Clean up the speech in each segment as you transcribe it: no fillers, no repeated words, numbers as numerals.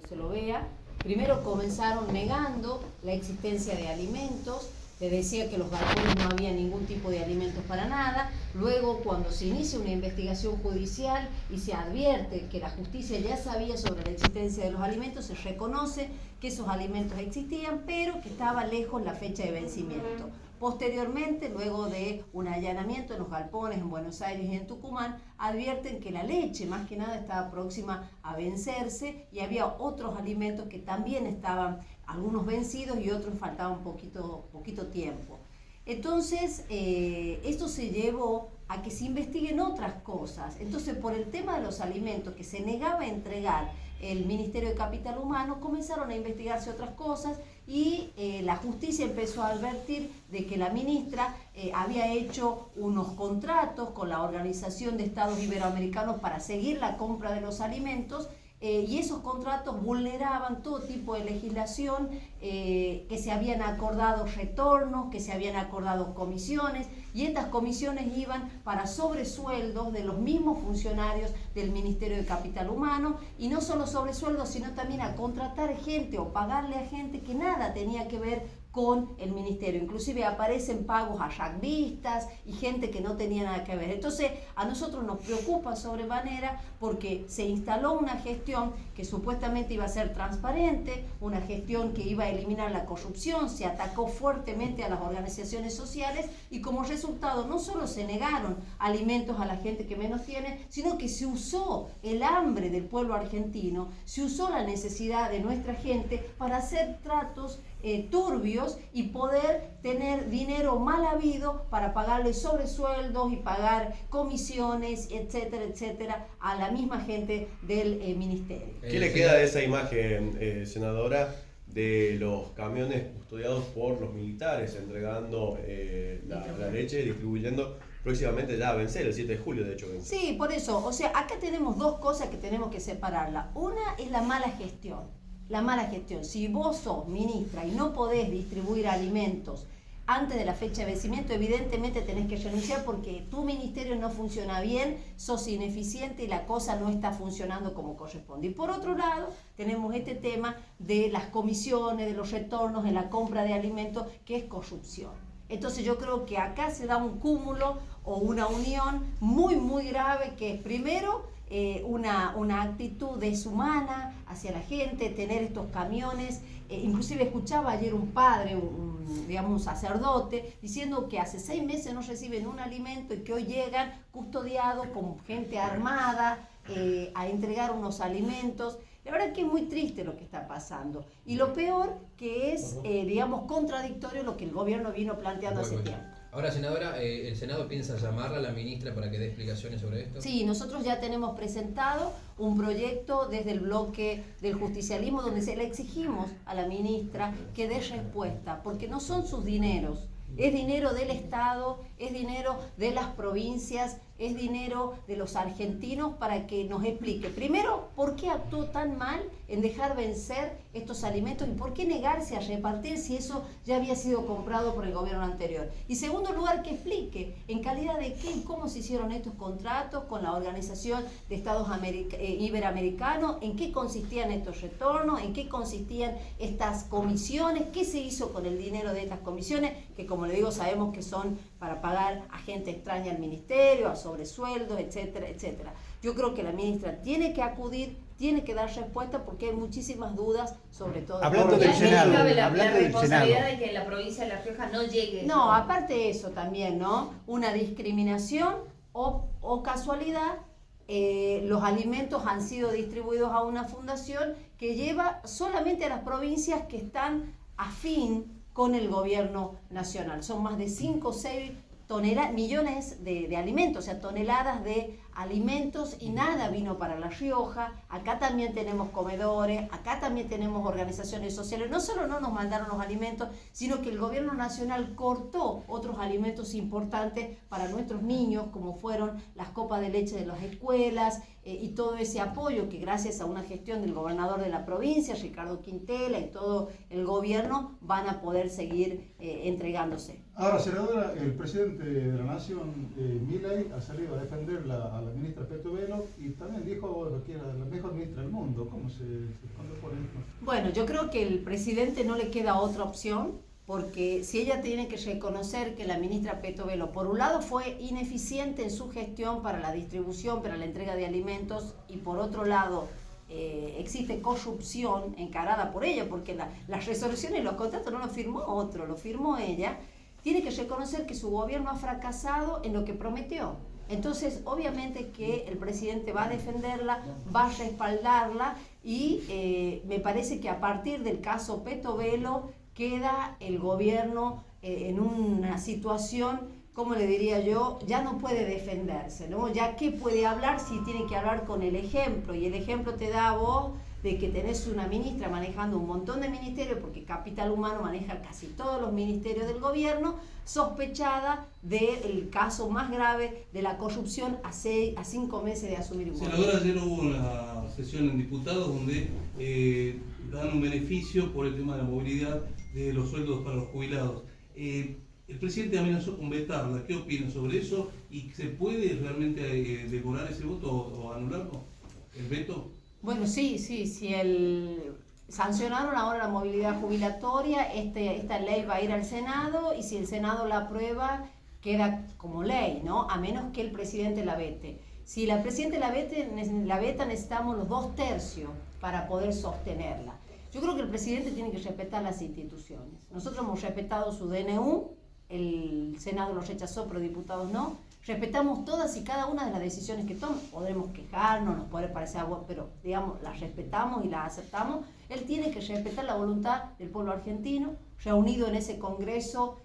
se lo vea. Primero comenzaron negando la existencia de alimentos, te decía que los galpones no había ningún tipo de alimentos para nada. Luego, cuando se inicia una investigación judicial y se advierte que la justicia ya sabía sobre la existencia de los alimentos, se reconoce que esos alimentos existían, pero que estaba lejos la fecha de vencimiento. Posteriormente, luego de un allanamiento en los galpones en Buenos Aires y en Tucumán, advierten que la leche, más que nada, estaba próxima a vencerse y había otros alimentos que también estaban, algunos vencidos y otros faltaban poquito tiempo. Entonces, esto se llevó a que se investiguen otras cosas. Entonces, por el tema de los alimentos que se negaba a entregar el Ministerio de Capital Humano, comenzaron a investigarse otras cosas y la justicia empezó a advertir de que la ministra había hecho unos contratos con la Organización de Estados Iberoamericanos para seguir la compra de los alimentos, y esos contratos vulneraban todo tipo de legislación, que se habían acordado retornos, que se habían acordado comisiones, y estas comisiones iban para sobresueldos de los mismos funcionarios del Ministerio de Capital Humano, y no solo sobresueldos, sino también a contratar gente o pagarle a gente que nada tenía que ver con el ministerio. Inclusive aparecen pagos a rugbyistas y gente que no tenía nada que ver. Entonces, a nosotros nos preocupa sobremanera porque se instaló una gestión que supuestamente iba a ser transparente, una gestión que iba a eliminar la corrupción, se atacó fuertemente a las organizaciones sociales y como resultado no solo se negaron alimentos a la gente que menos tiene, sino que se usó el hambre del pueblo argentino, se usó la necesidad de nuestra gente para hacer tratos turbios y poder tener dinero mal habido para pagarle sobresueldos y pagar comisiones, etcétera, etcétera, a la misma gente del ministerio. ¿Qué le queda de esa imagen, senadora, de los camiones custodiados por los militares entregando la leche, distribuyendo próximamente ya a vencer, el 7 de julio de hecho vence? Sí, por eso, o sea, acá tenemos dos cosas que tenemos que separarla. Una es la mala gestión. La mala gestión. Si vos sos ministra y no podés distribuir alimentos antes de la fecha de vencimiento, evidentemente tenés que renunciar porque tu ministerio no funciona bien, sos ineficiente y la cosa no está funcionando como corresponde. Y por otro lado, tenemos este tema de las comisiones, de los retornos en la compra de alimentos, que es corrupción. Entonces yo creo que acá se da un cúmulo o una unión muy, muy grave, que es primero una actitud deshumana hacia la gente, tener estos camiones. Inclusive escuchaba ayer un padre, un sacerdote, diciendo que hace 6 meses no reciben un alimento y que hoy llegan custodiados con gente armada a entregar unos alimentos. La verdad que es muy triste lo que está pasando. Y lo peor que es, contradictorio lo que el gobierno vino planteando hace tiempo. Ahora, senadora, ¿el Senado piensa llamarla a la ministra para que dé explicaciones sobre esto? Sí, nosotros ya tenemos presentado un proyecto desde el bloque del justicialismo donde se le exigimos a la ministra que dé respuesta, porque no son sus dineros, es dinero del Estado, es dinero de las provincias, es dinero de los argentinos, para que nos explique, primero, por qué actuó tan mal en dejar vencer estos alimentos y por qué negarse a repartir si eso ya había sido comprado por el gobierno anterior. Y segundo lugar, que explique en calidad de qué y cómo se hicieron estos contratos con la Organización de Estados Iberoamericanos, en qué consistían estos retornos, en qué consistían estas comisiones, qué se hizo con el dinero de estas comisiones, que como le digo sabemos que son para pagar a gente extraña al ministerio, a sobresueldos, etcétera, etcétera. Yo creo que la ministra tiene que acudir, tiene que dar respuesta porque hay muchísimas dudas, sobre todo. Hablando del Senado, la responsabilidad de que la provincia de La Rioja no llegue. No, aparte de eso también, ¿no? Una discriminación o casualidad, los alimentos han sido distribuidos a una fundación que lleva solamente a las provincias que están afín con el gobierno nacional. Son más de 5 o 6 millones de alimentos, o sea, toneladas de alimentos, y nada vino para La Rioja. Acá también tenemos comedores, acá también tenemos organizaciones sociales. No solo no nos mandaron los alimentos, sino que el gobierno nacional cortó otros alimentos importantes para nuestros niños, como fueron las copas de leche de las escuelas, y todo ese apoyo que gracias a una gestión del gobernador de la provincia, Ricardo Quintela, y todo el gobierno van a poder seguir entregándose. Ahora, senadora, el presidente de la Nación, Milei, ha salido a defender a la la ministra Petovelo y también dijo que era la mejor ministra del mundo. ¿Cómo se contrapone esto? Bueno, yo creo que el presidente no le queda otra opción, porque si ella tiene que reconocer que la ministra Petovelo, por un lado, fue ineficiente en su gestión para la distribución, para la entrega de alimentos, y por otro lado, existe corrupción encarada por ella, porque las resoluciones y los contratos no los firmó otro, lo firmó ella, tiene que reconocer que su gobierno ha fracasado en lo que prometió. Entonces, obviamente que el presidente va a defenderla, va a respaldarla, y me parece que a partir del caso Petovelo queda el gobierno en una situación, como le diría yo, ya no puede defenderse, ¿no? Ya qué puede hablar si tiene que hablar con el ejemplo, y el ejemplo te da a vos de que tenés una ministra manejando un montón de ministerios, porque Capital Humano maneja casi todos los ministerios del gobierno, sospechada del caso más grave de la corrupción a 5 meses de asumir un gobierno. Senadora, ayer hubo una sesión en diputados donde dan un beneficio por el tema de la movilidad de los sueldos para los jubilados. El presidente amenazó con vetarla. ¿Qué opina sobre eso? ¿Y se puede realmente demorar ese voto o anularlo? ¿El veto? Bueno, sí, sancionaron ahora la movilidad jubilatoria, esta ley va a ir al Senado, y si el Senado la aprueba, queda como ley, ¿no? A menos que el presidente la vete. Si la presidenta la veta, necesitamos los 2/3 para poder sostenerla. Yo creo que el presidente tiene que respetar las instituciones. Nosotros hemos respetado su DNU, el Senado lo rechazó, pero diputados no. Respetamos todas y cada una de las decisiones que toman. Podremos quejarnos, nos puede parecer algo, pero digamos, las respetamos y las aceptamos. Él tiene que respetar la voluntad del pueblo argentino, reunido en ese Congreso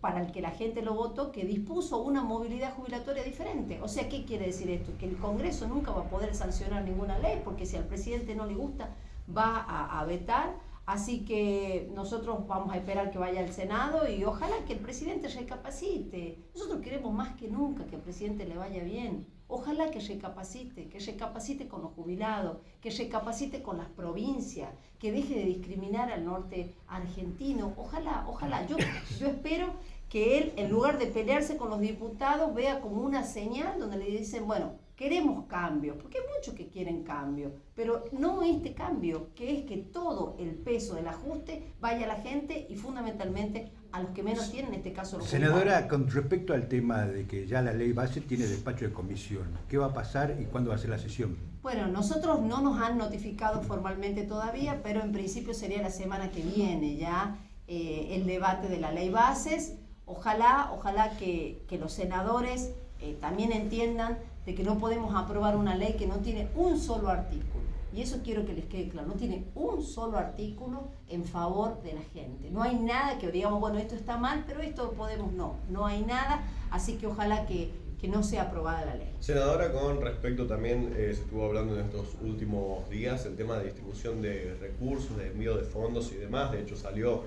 para el que la gente lo votó, que dispuso una movilidad jubilatoria diferente. O sea, ¿qué quiere decir esto? Que el Congreso nunca va a poder sancionar ninguna ley, porque si al presidente no le gusta, va a vetar. Así que nosotros vamos a esperar que vaya al Senado, y ojalá que el presidente recapacite. Nosotros queremos más que nunca que al presidente le vaya bien. Ojalá que recapacite con los jubilados, que recapacite con las provincias, que deje de discriminar al norte argentino. Ojalá. Yo espero que él, en lugar de pelearse con los diputados, vea como una señal donde le dicen, bueno, queremos cambios, porque hay muchos que quieren cambio, pero no este cambio, que es que todo el peso del ajuste vaya a la gente y fundamentalmente a los que menos tienen, en este caso los Senadora, jubilados. con respecto al tema de que ya la ley base tiene despacho de comisión, ¿qué va a pasar y cuándo va a ser la sesión? Bueno, nosotros no nos han notificado formalmente todavía, pero en principio sería la semana que viene ya el debate de la ley bases. Ojalá que los senadores también entiendan de que no podemos aprobar una ley que no tiene un solo artículo. Y eso quiero que les quede claro, no tiene un solo artículo en favor de la gente. No hay nada que digamos, bueno, esto está mal, pero esto podemos, no hay nada, así que ojalá que no sea aprobada la ley. Senadora, con respecto también, se estuvo hablando en estos últimos días, el tema de distribución de recursos, de envío de fondos y demás. De hecho salió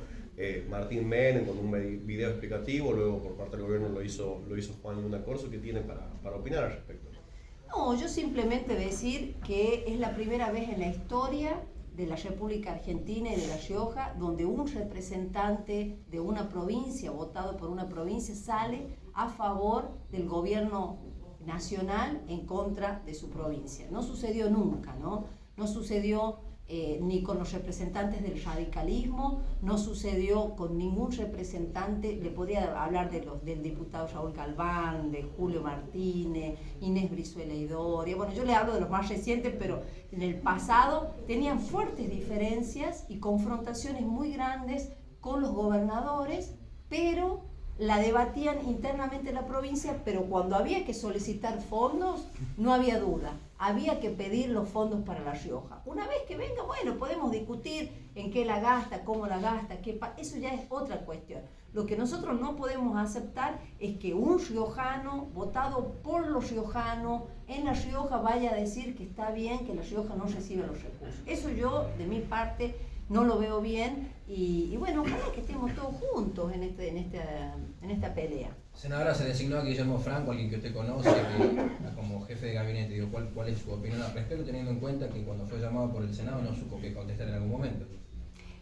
Martín Menem con un video explicativo, luego por parte del gobierno lo hizo Juan Luna Corso. ¿Qué tiene para opinar al respecto? No, yo simplemente decir que es la primera vez en la historia de la República Argentina y de La Rioja donde un representante de una provincia, votado por una provincia, sale a favor del gobierno nacional en contra de su provincia. No sucedió nunca, ¿no? No sucedió ni con los representantes del radicalismo, no sucedió con ningún representante. Le podría hablar del diputado Raúl Galván, de Julio Martínez, Inés Brizuela y Doria. Bueno, yo le hablo de los más recientes, pero en el pasado tenían fuertes diferencias y confrontaciones muy grandes con los gobernadores, pero la debatían internamente en la provincia, pero cuando había que solicitar fondos, no había duda. Había que pedir los fondos para La Rioja. Una vez que venga, bueno, podemos discutir en qué la gasta, cómo la gasta, eso ya es otra cuestión. Lo que nosotros no podemos aceptar es que un riojano, votado por los riojanos, en La Rioja vaya a decir que está bien que La Rioja no reciba los recursos. Eso yo, de mi parte, no lo veo bien, y bueno, ojalá que estemos todos juntos en esta pelea. Senadora, se designó a Guillermo Franco, alguien que usted conoce, como jefe de gabinete. Digo, ¿cuál es su opinión al respecto, teniendo en cuenta que cuando fue llamado por el Senado no supo qué contestar en algún momento?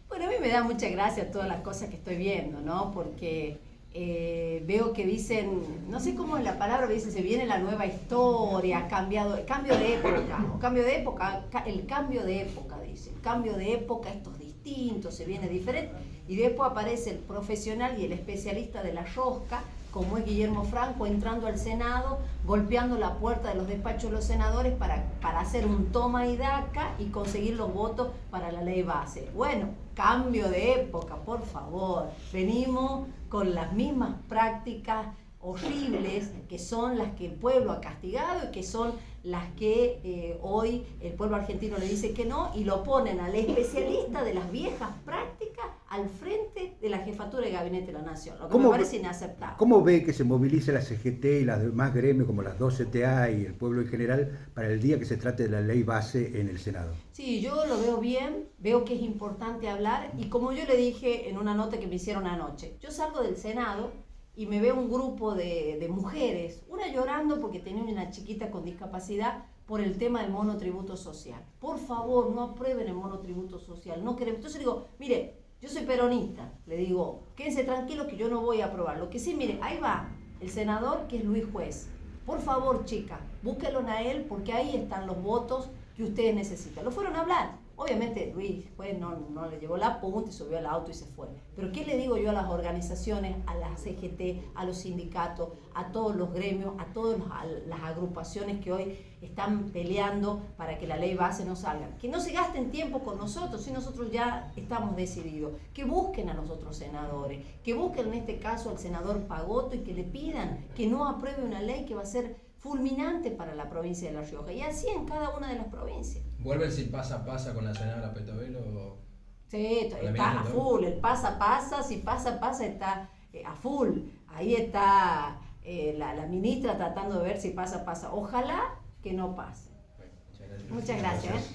Bueno, a mí me da mucha gracia todas las cosas que estoy viendo, ¿no? Porque veo que dicen, no sé cómo es la palabra, pero dicen se viene la nueva historia, cambio de época, o cambio de época, el cambio de época, dice, cambio de época, esto es distinto, se viene diferente, y después aparece el profesional y el especialista de la rosca, como es Guillermo Franco, entrando al Senado, golpeando la puerta de los despachos de los senadores para hacer un toma y daca y conseguir los votos para la ley base. Bueno, cambio de época, por favor. Venimos con las mismas prácticas horribles que son las que el pueblo ha castigado y que son las que hoy el pueblo argentino le dice que no, y lo ponen al especialista de las viejas prácticas al frente de la jefatura de gabinete de la nación, lo que me parece inaceptable. ¿Cómo ve que se moviliza la CGT y las demás gremios como las 2 CTA y el pueblo en general para el día que se trate de la ley base en el Senado? Sí, yo lo veo bien, veo que es importante hablar, y como yo le dije en una nota que me hicieron anoche, yo salgo del Senado y me veo un grupo de mujeres, una llorando porque tenía una chiquita con discapacidad por el tema del monotributo social. Por favor, no aprueben el monotributo social, no queremos. Entonces digo, mire, yo soy peronista, le digo, quédense tranquilos que yo no voy a aprobar. Lo que sí, mire, ahí va el senador que es Luis Juez. Por favor, chica, búsquenlo a él porque ahí están los votos que ustedes necesitan. Lo fueron a hablar. Obviamente Luis Juez no le llevó la punta y subió al auto y se fue. Pero ¿qué le digo yo a las organizaciones, a la CGT, a los sindicatos, a todos los gremios, a todas las agrupaciones que hoy están peleando para que la ley base no salga? Que no se gasten tiempo con nosotros, si nosotros ya estamos decididos. Que busquen a los otros senadores, que busquen en este caso al senador Pagotto y que le pidan que no apruebe una ley que va a ser fulminante para la provincia de La Rioja, y así en cada una de las provincias. ¿Vuelve el si pasa con la senadora Petovelo? Sí, está a full, el pasa, si pasa está a full. Ahí está la ministra tratando de ver si pasa. Ojalá que no pase. Bueno, muchas gracias. Muchas gracias.